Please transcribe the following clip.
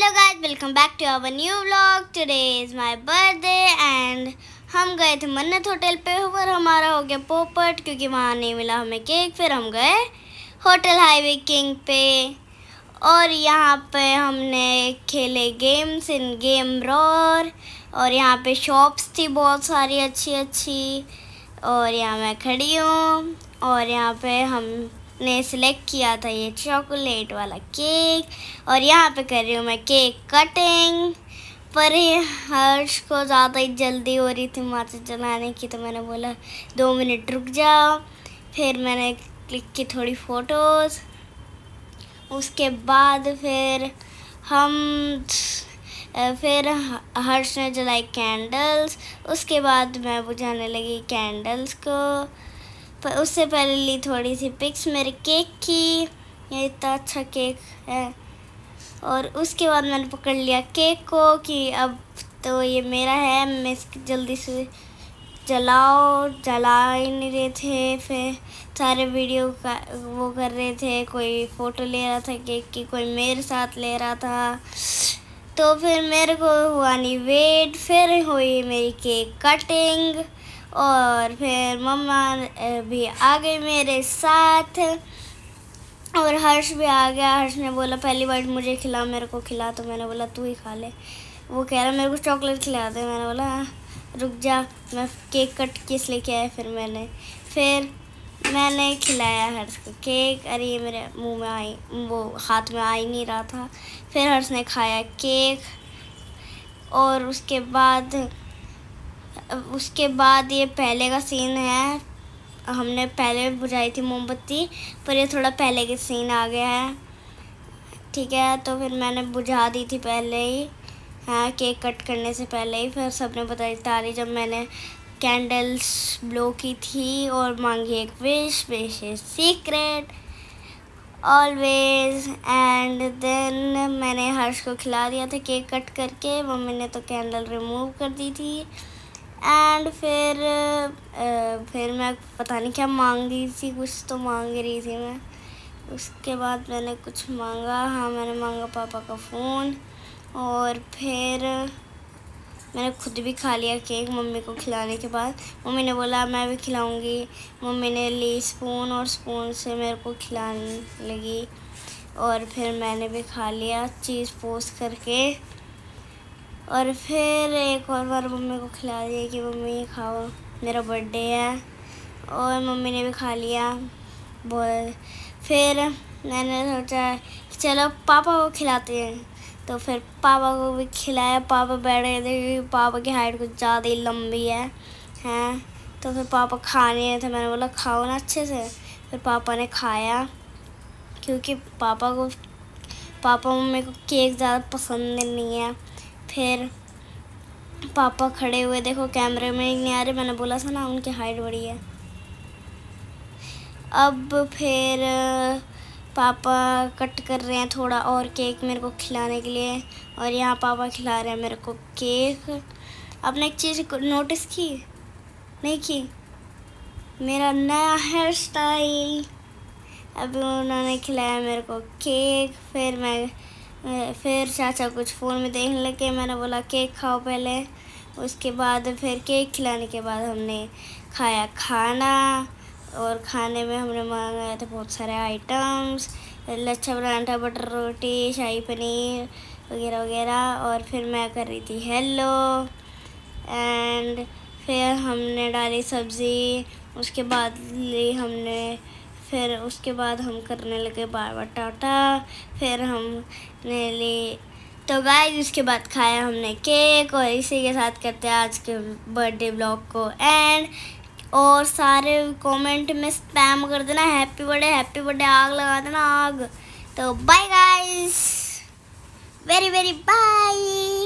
Hello guys, welcome back to our new vlog. Today is my birthday and हम गए थे मन्नत hotel पे और हमारा हो गया पोपट क्योंकि वहाँ नहीं मिला हमें केक। फिर हम गए होटल हाईवे किंग पे और यहाँ पे हमने खेले गेम्स इन गेम रॉर और यहाँ पे शॉप्स थी बहुत सारी अच्छी अच्छी और यहाँ मैं खड़ी हूँ और यहाँ पे हमने सिलेक्ट किया था ये चॉकलेट वाला केक और यहाँ पे कर रही हूँ मैं केक कटिंग। पर हर्ष को ज़्यादा ही जल्दी हो रही थी माचिस जलाने की, तो मैंने बोला 2 मिनट रुक जाओ। फिर मैंने क्लिक की थोड़ी फ़ोटोज़, उसके बाद फिर हर्ष ने जलाई कैंडल्स। उसके बाद मैं बुझाने लगी कैंडल्स को, पर उससे पहले ली थोड़ी सी पिक्स मेरे केक की, ये इतना अच्छा केक है। और उसके बाद मैंने पकड़ लिया केक को कि अब तो ये मेरा है, मैं इसकी जल्दी से जला ही नहीं रहे थे। फिर सारे वीडियो का वो कर रहे थे, कोई फ़ोटो ले रहा था केक की, कोई मेरे साथ ले रहा था। तो फिर मेरे को हुआ नहीं वेट, फिर हुई मेरी केक कटिंग और फिर मम्मा भी आ गई मेरे साथ और हर्ष भी आ गया। हर्ष ने बोला पहली बार मुझे खिला, मेरे को खिला, तो मैंने बोला तू ही खा ले। वो कह रहा मेरे को चॉकलेट खिला दे। मैंने बोला रुक जा, मैं केक कट किस लेके आया। फिर मैंने खिलाया हर्ष को केक। अरे ये मेरे मुंह में वो हाथ में आ ही नहीं रहा था। फिर हर्ष ने खाया केक और उसके बाद ये पहले का सीन है, हमने पहले बुझाई थी मोमबत्ती, पर ये थोड़ा पहले के सीन आ गया है, ठीक है। तो फिर मैंने बुझा दी थी पहले ही, हाँ, केक कट करने से पहले ही। फिर सबने बताई तारी जब मैंने कैंडल्स ब्लो की थी और मांगी एक wish is secret always. And then मैंने हर्ष को खिला दिया था केक कट करके, मम्मी ने तो कैंडल रिमूव कर दी थी। एंड फिर मैं पता नहीं क्या मांग रही थी, कुछ तो मांग रही थी मैं। उसके बाद मैंने कुछ मांगा, हाँ मैंने मांगा पापा का फ़ोन और फिर मैंने खुद भी खा लिया केक मम्मी को खिलाने के बाद। मम्मी ने बोला मैं भी खिलाऊंगी, मम्मी ने ली स्पून और स्पून से मेरे को खिलाने लगी और फिर मैंने भी खा लिया चीज़ पोस्ट करके। और फिर एक और बार मम्मी को खिला दिया कि मम्मी ये खाओ, मेरा बर्थडे है, और मम्मी ने भी खा लिया। फिर मैंने सोचा चलो पापा को खिलाते हैं, तो फिर पापा को भी खिलाया। पापा बैठे थे, पापा की हाइट कुछ ज़्यादा ही लंबी है हैं, तो फिर पापा खा नहीं रहे थे। मैंने बोला खाओ ना अच्छे से। फिर पापा ने खाया क्योंकि पापा मम्मी को केक ज़्यादा पसंद नहीं है। फिर पापा खड़े हुए, देखो कैमरे में नहीं आ रहे, मैंने बोला था ना उनकी हाइट बड़ी है। अब फिर पापा कट कर रहे हैं थोड़ा और केक मेरे को खिलाने के लिए, और यहाँ पापा खिला रहे हैं मेरे को केक। आपने एक चीज़ नोटिस की नहीं की, मेरा नया हेयर स्टाइल। अभी उन्होंने खिलाया मेरे को केक, फिर चाचा कुछ फ़ोन में देखने लगे। मैंने बोला केक खाओ पहले। उसके बाद फिर केक खिलाने के बाद हमने खाया खाना, और खाने में हमने मंगाए थे बहुत सारे आइटम्स, लच्छा पराठा, बटर रोटी, शाही पनीर वगैरह वगैरह। और फिर मैं कर रही थी हेलो, एंड फिर हमने डाली सब्ज़ी। उसके बाद उसके बाद हम करने लगे बार बार टाटा। फिर हमने ली, तो गाइस उसके बाद खाया हमने केक, और इसी के साथ करते हैं आज के बर्थडे ब्लॉग को एंड। और सारे कमेंट में स्पैम कर देना हैप्पी बर्थडे, आग लगा देना आग। तो bye guys, very very bye.